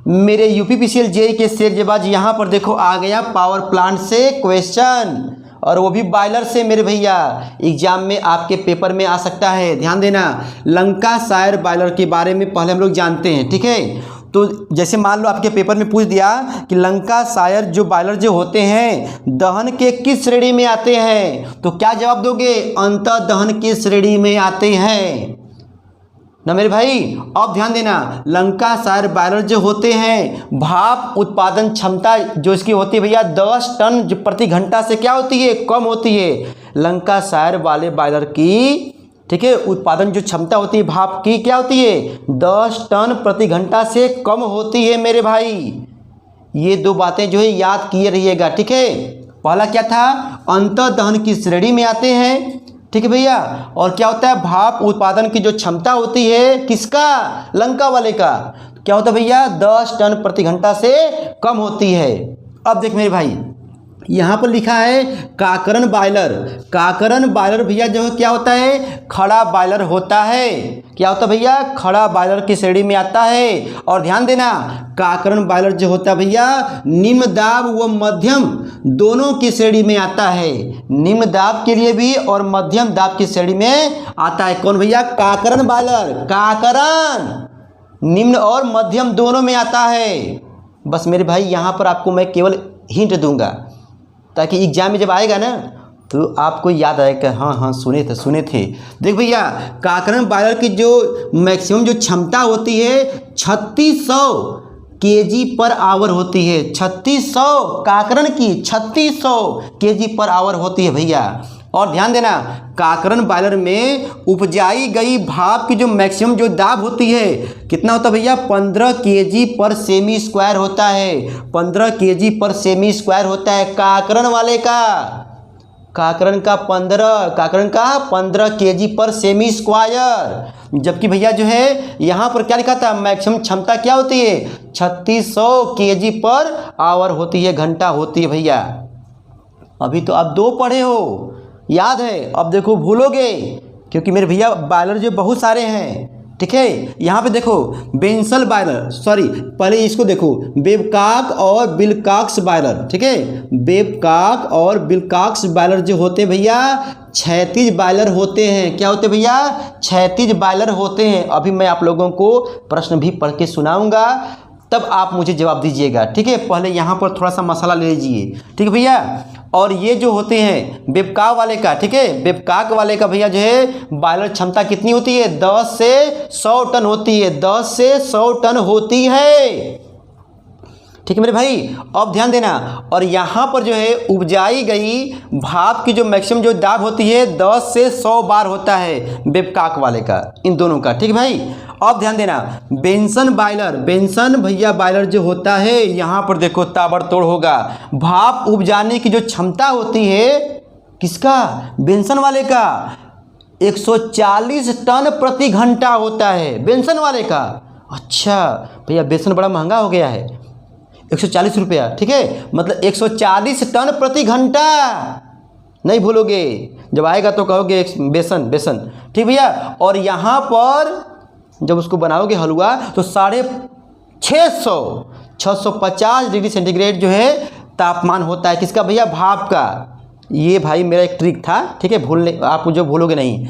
मेरे UPPCL JEE के शेरजेबाज यहाँ पर देखो आ गया पावर प्लांट से क्वेश्चन, और वो भी बॉयलर से मेरे भैया। एग्जाम में आपके पेपर में आ सकता है, ध्यान देना। लंकाशायर बॉयलर के बारे में पहले हम लोग जानते हैं, ठीक है। तो जैसे मान लो आपके पेपर में पूछ दिया कि लंकाशायर जो बॉयलर जो होते हैं दहन के किस श्रेणी में आते हैं, तो क्या जवाब दोगे? अंतः दहन की श्रेणी में आते हैं ना मेरे भाई। अब ध्यान देना, लंकाशायर बॉयलर जो होते हैं भाप उत्पादन क्षमता जो इसकी होती है भैया 10 टन जो प्रति घंटा से क्या होती है? कम होती है। लंकाशायर वाले बॉयलर की, ठीक है, उत्पादन जो क्षमता होती है भाप की क्या होती है? 10 टन प्रति घंटा से कम होती है मेरे भाई। ये दो बातें जो है याद किए रहिएगा, ठीक है। पहला क्या था? अंतः दहन की श्रेणी में आते हैं, ठीक है भैया। और क्या होता है? भाप उत्पादन की जो क्षमता होती है किसका? लंका वाले का। क्या होता है भैया? 10 टन प्रति घंटा से कम होती है। अब देख मेरे भाई, यहाँ पर लिखा है काकरन बॉयलर। काकरन बॉयलर भैया जो है क्या होता है? खड़ा बॉयलर होता है। क्या होता है भैया? खड़ा बॉयलर की श्रेणी में आता है। और ध्यान देना, काकरन बॉयलर जो होता है भैया निम्न दाब व मध्यम दोनों की श्रेणी में आता है। निम्न दाब के लिए भी और मध्यम दाब की श्रेणी में आता है। कौन भैया? काकरन बॉयलर। काकरन निम्न और मध्यम दोनों में आता है। बस मेरे भाई यहाँ पर आपको मैं केवल हिंट दूंगा ताकि एग्जाम में जब आएगा ना तो आपको याद आएगा, हाँ सुने थे। देख भैया, काकरन बॉयलर की जो मैक्सिमम जो क्षमता होती है 3600 केजी पर आवर होती है। 3600 काकरन की 3600 केजी पर आवर होती है भैया। और ध्यान देना, काकरन बॉयलर में उपजाई गई भाप की जो मैक्सिमम जो दाब होती है कितना होता है भैया? 15 केजी पर सेमी स्क्वायर होता है। 15 केजी पर सेमी स्क्वायर होता है काकरन वाले का। काकरन का 15 केजी पर सेमी स्क्वायर। जबकि भैया जो है यहाँ पर क्या लिखा था? मैक्सिमम क्षमता क्या होती है? 3600 केजी पर आवर होती है, घंटा होती है भैया। अभी तो आप 2 पढ़े हो, याद है। अब देखो भूलोगे क्योंकि मेरे भैया बॉयलर जो बहुत सारे हैं, ठीक है। यहाँ पे देखो बेंसल बॉयलर, सॉरी पहले इसको देखो, बेबकॉक और विल्कॉक्स बॉयलर, ठीक है। बेबकॉक और विल्कॉक्स बॉयलर जो होते हैं भैया क्षैतिज बॉयलर होते हैं। क्या होते हैं भैया? क्षैतिज बॉयलर होते हैं। अभी मैं आप लोगों को प्रश्न भी पढ़ के सुनाऊंगा, तब आप मुझे जवाब दीजिएगा, ठीक है। पहले यहाँ पर थोड़ा सा मसाला ले लीजिए, ठीक है भैया। और ये जो होते हैं बेबकॉक वाले का, ठीक है, बेबकॉक वाले का भैया जो है बॉयलर क्षमता कितनी होती है? 10 से 100 टन होती है। 10 से 100 टन होती है, ठीक है मेरे भाई। अब ध्यान देना, और यहाँ पर जो है उपजाई गई भाप की जो मैक्सिमम जो दाब होती है 10 से 100 बार होता है बेबकॉक वाले का, इन दोनों का, ठीक है भाई। अब ध्यान देना, बेंसन बॉयलर, बेंसन भैया बॉयलर जो होता है यहाँ पर देखो ताबड़तोड़ होगा। भाप उपजाने की जो क्षमता होती है किसका? बेंसन वाले का 140 टन प्रति घंटा होता है, बेंसन वाले का। अच्छा भैया बेसन बड़ा महंगा हो गया है, 140 रुपया, ठीक है, मतलब 140 टन प्रति घंटा। नहीं भूलोगे, जब आएगा तो कहोगे बेसन, ठीक भैया। और यहाँ पर जब उसको बनाओगे हलवा तो 650 डिग्री सेंटीग्रेड जो है तापमान होता है। किसका भैया? भाप का। ये भाई मेरा एक ट्रिक था, ठीक है, भूलने आप जो भूलोगे नहीं,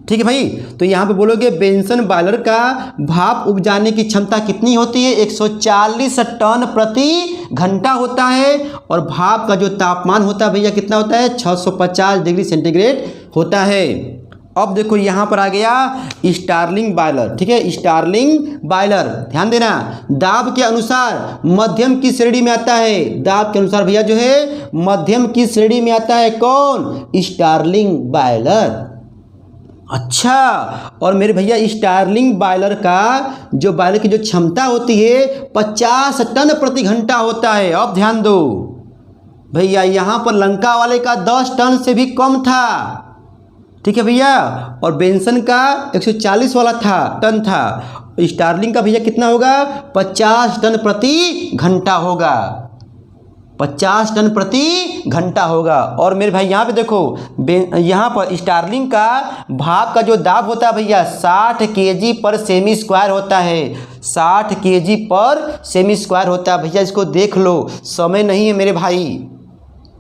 ठीक है भाई। तो यहाँ पे बोलोगे बेंसन बॉयलर का भाप उपजाने की क्षमता कितनी होती है? 140 टन प्रति घंटा होता है। और भाप का जो तापमान होता है भैया कितना होता है? 650 डिग्री सेंटीग्रेड होता है। अब देखो यहाँ पर आ गया स्टार्लिंग बॉयलर, ठीक है। स्टार्लिंग बॉयलर ध्यान देना, दाब के अनुसार मध्यम की श्रेणी में आता है। दाब के अनुसार भैया जो है मध्यम की श्रेणी में आता है। कौन? Starling boiler. अच्छा, और मेरे भैया स्टार्लिंग बॉयलर का जो बॉयलर की जो क्षमता होती है 50 टन प्रति घंटा होता है। अब ध्यान दो भैया, यहाँ पर लंका वाले का 10 टन से भी कम था, ठीक है भैया। और बेंसन का 140 वाला टन था। स्टार्लिंग का भैया कितना होगा? 50 टन प्रति घंटा होगा। 50 टन प्रति घंटा होगा। और मेरे भाई यहाँ पे देखो, यहाँ पर स्टारलिंक का भाप का जो दाब होता है भैया 60 kg पर सेमी स्क्वायर होता है। 60 kg पर सेमी स्क्वायर होता है भैया। इसको देख लो, समय नहीं है मेरे भाई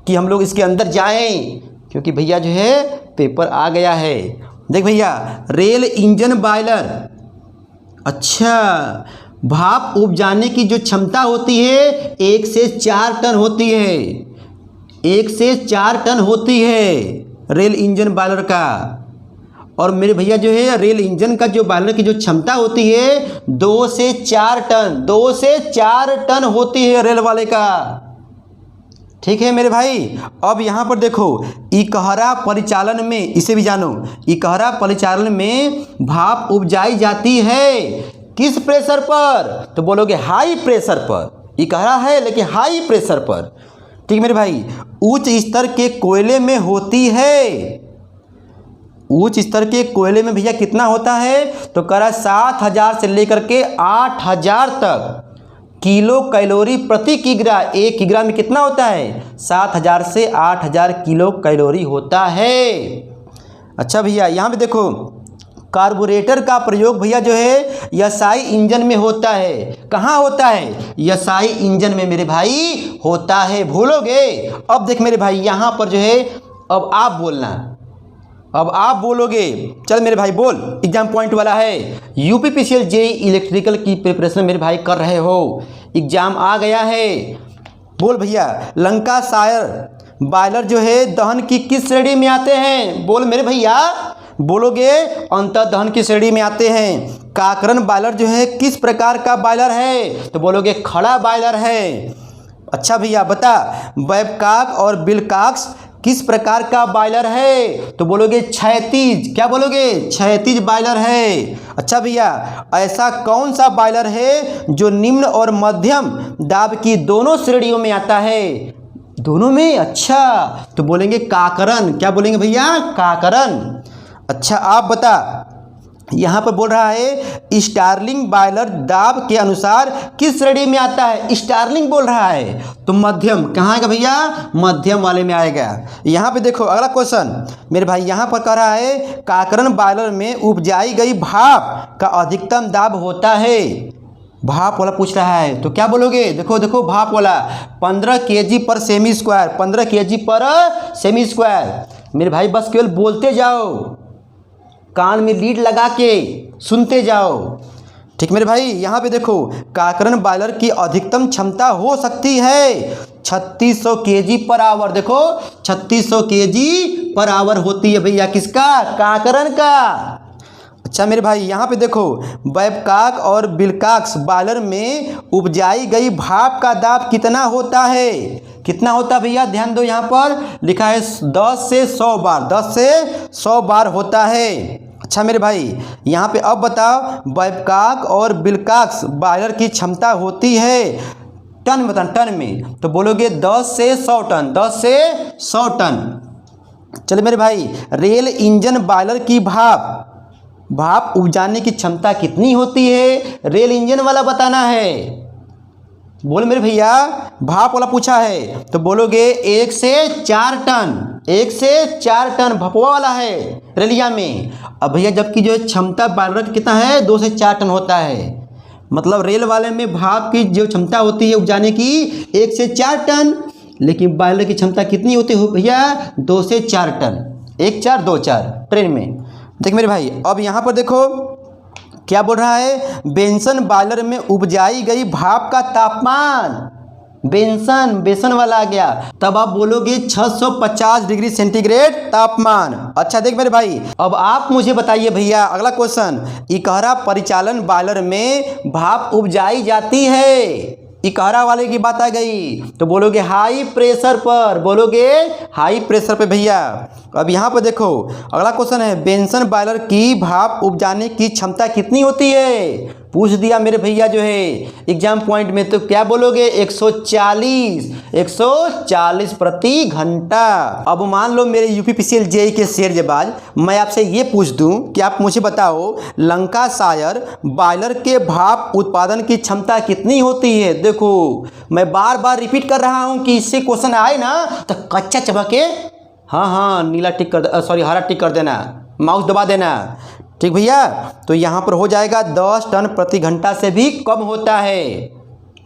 कि हम लोग इसके अंदर जाएं, क्योंकि भैया जो है पेपर आ गया है। देख भैया, रेल इंजन बॉयलर, अच्छा, भाप उपजाने की जो क्षमता होती है 1 से 4 टन होती है। 1 से 4 टन होती है रेल इंजन बॉयलर का। और मेरे भैया जो है रेल इंजन का जो बॉयलर की जो क्षमता होती है 2 से 4 टन, 2 से 4 टन होती है रेल वाले का। ठीक है मेरे भाई। अब यहाँ पर देखो, इकहरा परिचालन में, इसे भी जानो, इकहरा परिचालन में भाप उपजाई जाती है किस प्रेशर पर? तो बोलोगे हाई प्रेशर पर। इकहरा है लेकिन हाई प्रेशर पर। ठीक मेरे भाई। उच्च स्तर के कोयले में होती है। उच्च स्तर के कोयले में भैया कितना होता है? तो कह रहा है 7000 से लेकर के 8000 तक किलो कैलोरी प्रति किग्रा। 1 किग्रा में कितना होता है? 7000 से 8000 किलो कैलोरी होता है। अच्छा भैया, यहाँ पे देखो, कार्बोरेटर का प्रयोग भैया जो है एसआई इंजन में होता है। कहाँ होता है? एसआई इंजन में मेरे भाई होता है। भूलोगे? अब देख मेरे भाई, यहाँ पर जो है अब आप बोलना, अब आप बोलोगे। चल मेरे भाई बोल, एग्जाम पॉइंट वाला है। यूपीपीसीएल जेईई इलेक्ट्रिकल की प्रिपरेशन मेरे भाई कर रहे हो, एग्जाम आ गया है। बोल भैया, लंकाशायर बॉयलर जो है दहन की किस श्रेणी में आते हैं? बोल मेरे भैया, बोलोगे अंतः दहन की श्रेणी में आते हैं। काकरन बॉयलर जो है किस प्रकार का बॉयलर है? तो बोलोगे खड़ा बॉयलर है। अच्छा भैया बता, बैबकॉक और विल्कॉक्स किस प्रकार का बॉयलर है? तो बोलोगे क्षैतिज। क्या बोलोगे? क्षैतिज बॉयलर है। अच्छा भैया, ऐसा कौन सा बॉयलर है जो निम्न और मध्यम दाब की दोनों श्रेणियों में आता है? दोनों में? अच्छा, तो बोलेंगे काकरन। क्या बोलेंगे भैया? काकरन। अच्छा आप बता, यहाँ पर बोल रहा है स्टारलिंक बॉयलर दाब के अनुसार किस श्रेणी में आता है? स्टारलिंक बोल रहा है तो मध्यम। कहाँ आएगा भैया? मध्यम वाले में आएगा। यहाँ पे देखो अगला क्वेश्चन मेरे भाई, यहाँ पर कह रहा है काकरन बॉयलर में उपजाई गई भाप का अधिकतम दाब होता है। भाप वाला पूछ रहा है तो क्या बोलोगे? देखो देखो, भाप वाला 15 kg पर सेमी स्क्वायर, 15 kg पर सेमी स्क्वायर। मेरे भाई बस केवल बोलते जाओ, कान में लीड लगा के सुनते जाओ। ठीक मेरे भाई। यहाँ पे देखो, काकरन बॉयलर की अधिकतम क्षमता हो सकती है 3600 kg पर आवर। देखो 3600 kg पर आवर होती है भैया, किसका? काकरन का। अच्छा मेरे भाई, यहाँ पे देखो, बैबकॉक और विल्कॉक्स बॉयलर में उपजाई गई भाप का दाब कितना होता है? कितना होता है भैया? ध्यान दो, यहाँ पर लिखा है 10 से 100 बार, 10 से 100 बार होता है। अच्छा मेरे भाई, यहाँ पे अब बताओ, बैबकॉक और विल्कॉक्स बॉयलर की क्षमता होती है टन में, बता टन में, तो बोलोगे 10 से 100 टन, 10 से 100 टन। चलो मेरे भाई, रेल इंजन बॉयलर की भाप उपजाने की क्षमता कितनी होती है? रेल इंजन वाला बताना है। बोल मेरे भैया, भाप वाला पूछा है तो बोलोगे 1 से 4 टन, 1 से 4 टन भपवा वाला है रेलिया में। अब भैया जबकि जो क्षमता बॉयलर कितना है? 2 से 4 टन होता है। मतलब रेल वाले में भाप की जो क्षमता होती है उपजाने की 1 से 4 टन, लेकिन बॉयलर की क्षमता कितनी होती है भैया? 2 से 4 टन। 1 4 2 4 ट्रेन में। देख मेरे भाई, अब यहाँ पर देखो क्या बोल रहा है? बेंसन बॉयलर में उपजाई गई भाप का तापमान, बेसन वाला आ गया, तब आप बोलोगे 650 डिग्री सेंटीग्रेड तापमान। अच्छा देख मेरे भाई, अब आप मुझे बताइए भैया अगला क्वेश्चन, इकहरा परिचालन बॉयलर में भाप उपजाई जाती है, इकहरा वाले की बात आ गई तो बोलोगे हाई प्रेशर पर, बोलोगे हाई प्रेशर पे भैया। अब यहाँ पर देखो अगला क्वेश्चन है, बेंसन बॉयलर की भाप उपजाने की क्षमता कितनी होती है? पूछ दिया मेरे भैया जो है एग्जाम पॉइंट में, तो क्या बोलोगे 140 प्रति घंटा। अब मान लो मेरे यूपीपीसीएल जेईई के शेरजबाज, मैं आपसे ये पूछ दूं कि आप मुझे बताओ लंकाशायर बॉयलर के भाप उत्पादन की क्षमता कितनी होती है। देखो मैं बार बार रिपीट कर रहा हूं कि इससे क्वेश्चन आए ना तो कच्चा चबा के हाँ नीला टिक कर, सॉरी हरा टिक कर देना, माउस दबा देना, ठीक भैया। तो यहाँ पर हो जाएगा 10 टन प्रति घंटा से भी कम होता है।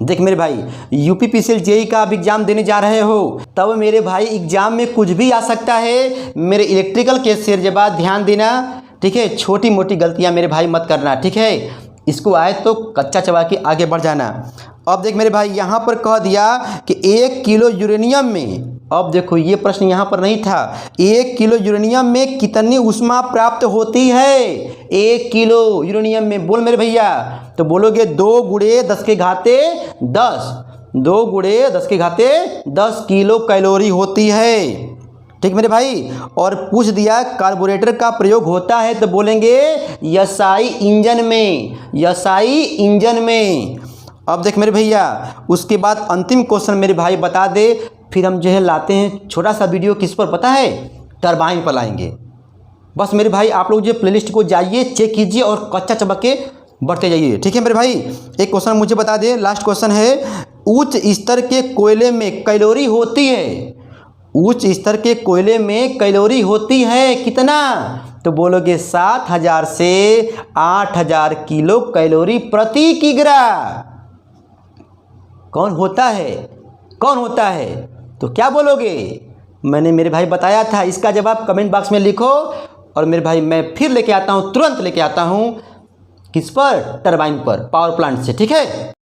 देख मेरे भाई यूपीपीसीएल जेईई का आप एग्जाम देने जा रहे हो, तब मेरे भाई एग्जाम में कुछ भी आ सकता है। मेरे इलेक्ट्रिकल के शेरजबाज ध्यान देना, ठीक है, छोटी मोटी गलतियाँ मेरे भाई मत करना, ठीक है। इसको आए तो कच्चा चबा के आगे बढ़ जाना। अब देख मेरे भाई यहाँ पर कह दिया कि 1 किलो यूरेनियम में, अब देखो ये प्रश्न यहाँ पर नहीं था, 1 किलो यूरेनियम में कितनी ऊष्मा प्राप्त होती है। 1 किलो यूरेनियम में बोल मेरे भैया, तो बोलोगे 2 गुणे 10 के घाते 10, 2 गुणे 10 के घाते 10 किलो कैलोरी होती है, ठीक मेरे भाई। और पूछ दिया कार्बोरेटर का प्रयोग होता है, तो बोलेंगे एसआई इंजन में, एसआई इंजन में। अब देख मेरे भैया उसके बाद अंतिम क्वेश्चन मेरे भाई बता दे, फिर हम जो है लाते हैं छोटा सा वीडियो, किस पर पता है, टरबाइन पर लाएंगे। बस मेरे भाई आप लोग जो प्लेलिस्ट को जाइए चेक कीजिए और कच्चा चबक के बढ़ते जाइए, ठीक है मेरे भाई। एक क्वेश्चन मुझे बता दे, लास्ट क्वेश्चन है, उच्च स्तर के कोयले में कैलोरी होती है, उच्च स्तर के कोयले में कैलोरी होती है कितना, तो बोलोगे 7000 से 8000 किलो कैलोरी प्रति किग्रा। कौन होता है, कौन होता है, तो क्या बोलोगे। मैंने मेरे भाई बताया था, इसका जवाब कमेंट बॉक्स में लिखो। और मेरे भाई मैं फिर लेके आता हूँ, तुरंत लेके आता हूँ, किस पर, टरबाइन पर, पावर प्लांट से, ठीक है।